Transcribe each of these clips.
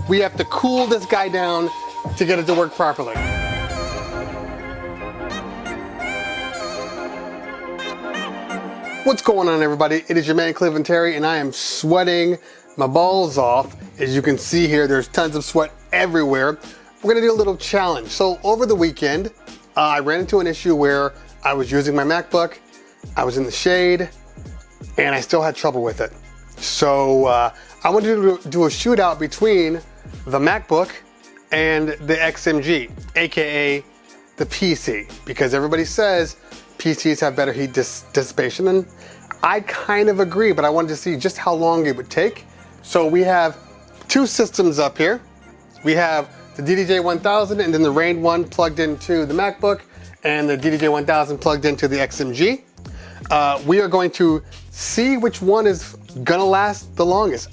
We have to cool this guy down to get it to work properly. What's going on, everybody? It is your man Cliff and Terry, and I am sweating my balls off. As you can see here, there's tons of sweat everywhere. We're gonna do a little challenge. So over the weekend, I ran into an issue where I was using my MacBook, I was in the shade, and I still had trouble with it. So I wanted to do a shootout between the MacBook and the XMG, AKA the PC, because everybody says PCs have better heat dissipation, and I kind of agree, but I wanted to see just how long it would take. So we have two systems up here. We have the DJ 1000 and then the Rain 1 plugged into the MacBook and the DJ 1000 plugged into the XMG. We are going to see which one is gonna last the longest.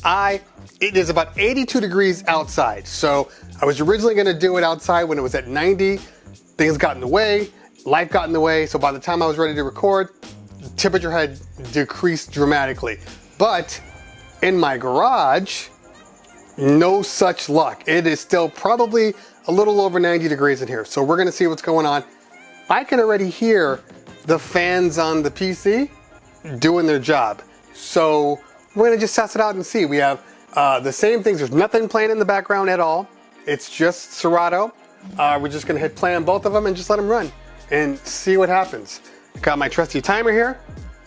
It is about 82 degrees outside. So I was originally gonna do it outside when it was at 90. Things got in the way, life got in the way. So by the time I was ready to record, the temperature had decreased dramatically. But in my garage, no such luck. It is still probably a little over 90 degrees in here. So we're gonna see what's going on. I can already hear the fans on the PC doing their job. So we're gonna just test it out and see. We have the same things. There's nothing playing in the background at all. It's just Serato. We're just gonna hit play on both of them and just let them run and see what happens. Got my trusty timer here,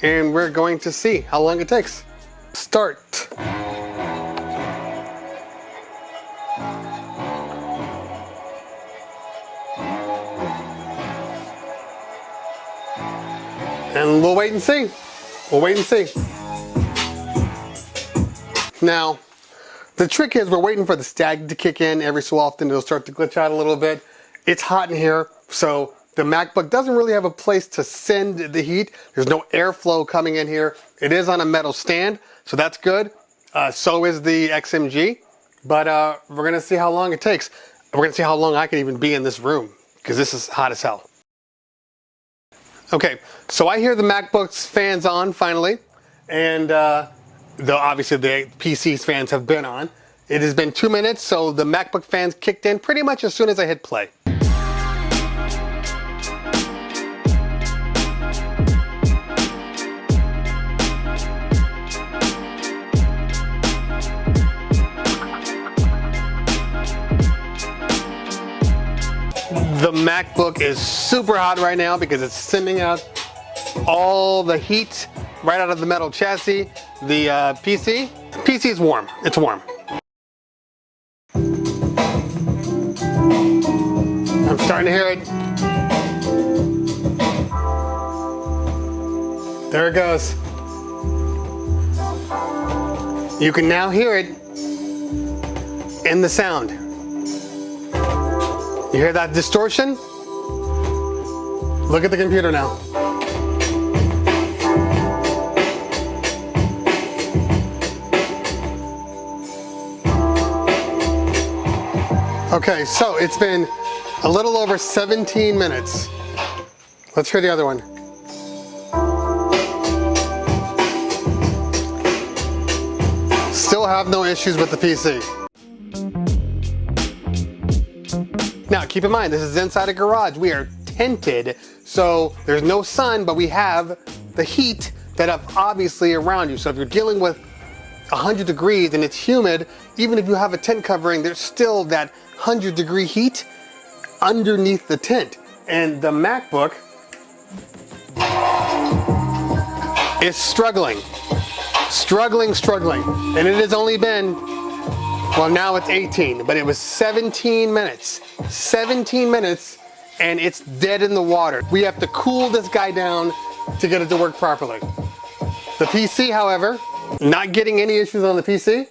and we're going to see how long it takes. Start. And we'll wait and see. We'll wait and see. Now, the trick is we're waiting for the stag to kick in. Every so often it'll start to glitch out a little bit. It's hot in here, so the MacBook doesn't really have a place to send the heat. There's no airflow coming in here. It is on a metal stand, so that's good. So is the XMG, but we're gonna see how long it takes. We're gonna see how long I can even be in this room, because this is hot as hell. Okay, so I hear the MacBook's fans on finally, and obviously the PC's fans have been on. It has been 2 minutes, so the MacBook fans kicked in pretty much as soon as I hit play. The MacBook is super hot right now because it's sending out all the heat right out of the metal chassis. The PC is warm. It's warm. I'm starting to hear it. There it goes. You can now hear it in the sound. You hear that distortion? Look at the computer now. Okay, so it's been a little over 17 minutes. Let's hear the other one. Still have no issues with the PC. Now, keep in mind, this is inside a garage. We are tented, so there's no sun, but we have the heat that is obviously around you. So if you're dealing with 100 degrees and it's humid, even if you have a tent covering, there's still that 100-degree heat underneath the tent. And the MacBook is struggling. And it has only been, well, now it's 18, but it was 17 minutes. 17 minutes, and it's dead in the water. We have to cool this guy down to get it to work properly. The PC, however, not getting any issues on the PC.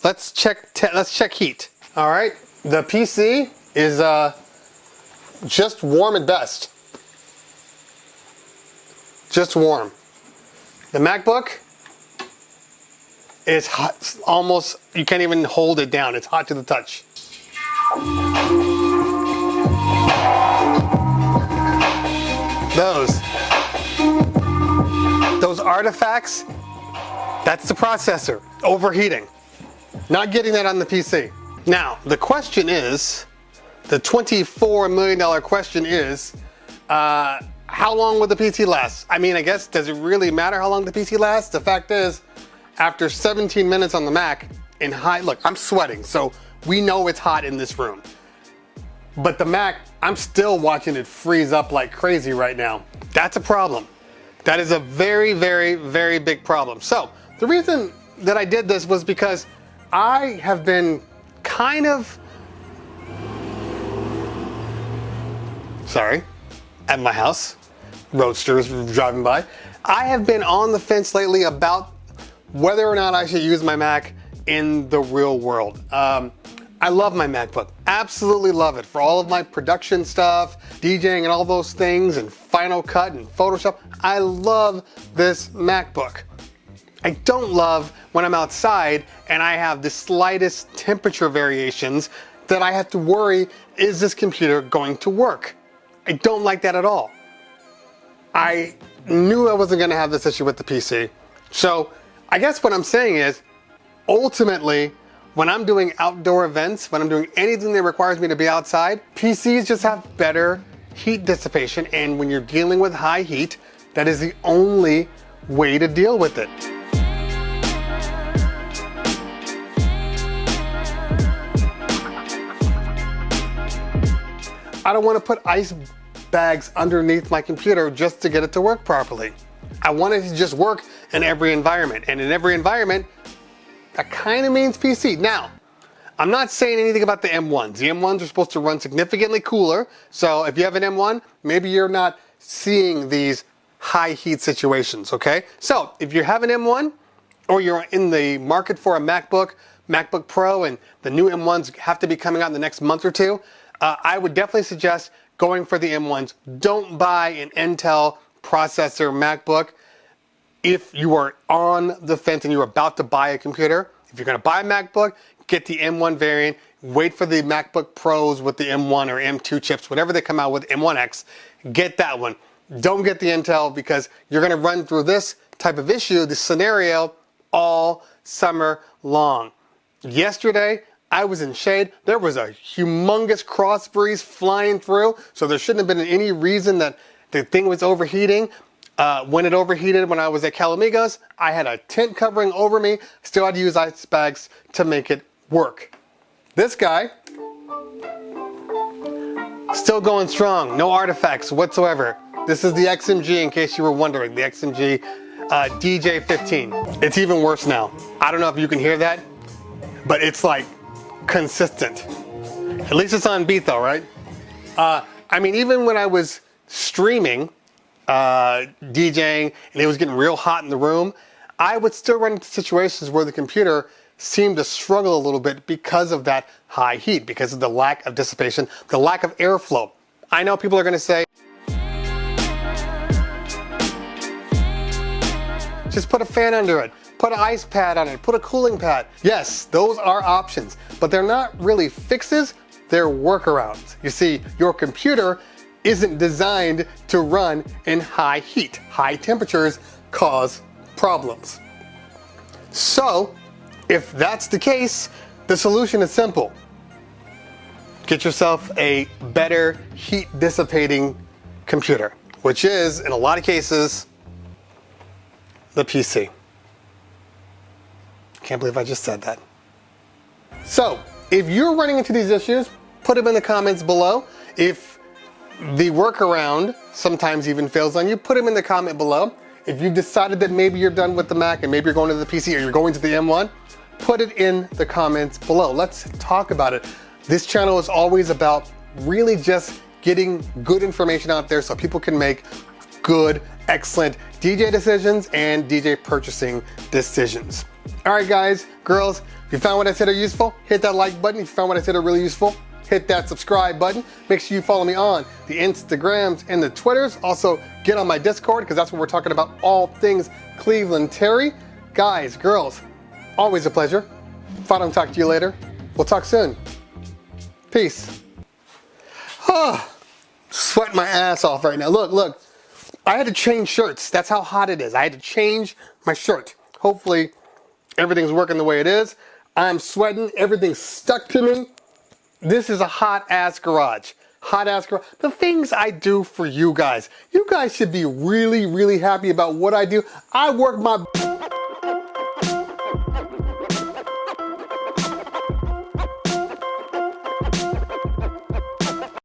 Let's check heat. All right, the PC is just warm at best. Just warm. The MacBook is hot, almost, you can't even hold it down. It's hot to the touch. Those artifacts, that's the processor overheating. Not getting that on the PC. Now, the question is, the $24 million question is, how long will the PC last? I mean, I guess, does it really matter how long the PC lasts? The fact is, after 17 minutes on the Mac, in high, look, I'm sweating, so we know it's hot in this room. But the Mac, I'm still watching it freeze up like crazy right now. That's a problem. That is a very, very, very big problem. So, the reason that I did this was because I have been kind of, sorry, at my house, roadsters driving by. I have been on the fence lately about whether or not I should use my Mac in the real world. I love my MacBook, absolutely love it for all of my production stuff, DJing and all those things, and Final Cut and Photoshop. I love this MacBook. I don't love when I'm outside and I have the slightest temperature variations that I have to worry, is this computer going to work? I don't like that at all. I knew I wasn't gonna have this issue with the PC. So I guess what I'm saying is, ultimately, when I'm doing outdoor events, when I'm doing anything that requires me to be outside, PCs just have better heat dissipation, and when you're dealing with high heat, that is the only way to deal with it. I don't want to put ice bags underneath my computer just to get it to work properly. I want it to just work in every environment, and in every environment, that kind of means PC. Now, I'm not saying anything about the M1s. The M1s are supposed to run significantly cooler, so if you have an M1, maybe you're not seeing these high heat situations, okay? So, if you have an M1, or you're in the market for a MacBook Pro, and the new M1s have to be coming out in the next month or two, I would definitely suggest going for the M1s. Don't buy an Intel processor MacBook. If you are on the fence and you're about to buy a computer, if you're gonna buy a MacBook, get the M1 variant, wait for the MacBook Pros with the M1 or M2 chips, whatever they come out with, M1X, get that one. Don't get the Intel, because you're gonna run through this type of issue, this scenario, all summer long. Yesterday, I was in shade. There was a humongous cross breeze flying through, so there shouldn't have been any reason that the thing was overheating. When it overheated when I was at Calamigos, I had a tent covering over me, still had to use ice bags to make it work. This guy, still going strong, no artifacts whatsoever. This is the XMG, in case you were wondering, the XMG DJ 15. It's even worse now. I don't know if you can hear that, but it's like consistent. At least it's on beat though, right? I mean, even when I was streaming, DJing, and it was getting real hot in the room, I would still run into situations where the computer seemed to struggle a little bit because of that high heat, because of the lack of dissipation, the lack of airflow. I know people are going to say, just put a fan under it, put an ice pad on it, put a cooling pad. Yes, those are options, but they're not really fixes, they're workarounds. You see, your computer isn't designed to run in high heat. High temperatures cause problems. So, if that's the case, the solution is simple. Get yourself a better heat dissipating computer, which is, in a lot of cases, the PC. Can't believe I just said that. So, if you're running into these issues, put them in the comments below. If the workaround sometimes even fails on you, put them in the comment below. If you've decided that maybe you're done with the Mac and maybe you're going to the PC or you're going to the M1, put it in the comments below. Let's talk about it. This channel is always about really just getting good information out there so people can make good, excellent DJ decisions and DJ purchasing decisions. All right, guys, girls, if you found what I said are useful, hit that like button. If you found what I said are really useful, hit that subscribe button. Make sure you follow me on the Instagrams and the Twitters. Also, get on my Discord, because that's where we're talking about all things Cleveland Terry. Guys, girls, always a pleasure. If I don't talk to you later, we'll talk soon. Peace. Sweating my ass off right now. Look. I had to change shirts. That's how hot it is. I had to change my shirt. Hopefully, everything's working the way it is. I'm sweating, everything's stuck to me. This is a hot ass garage. Hot ass garage. The things I do for you guys. You guys should be really, really happy about what I do. I work my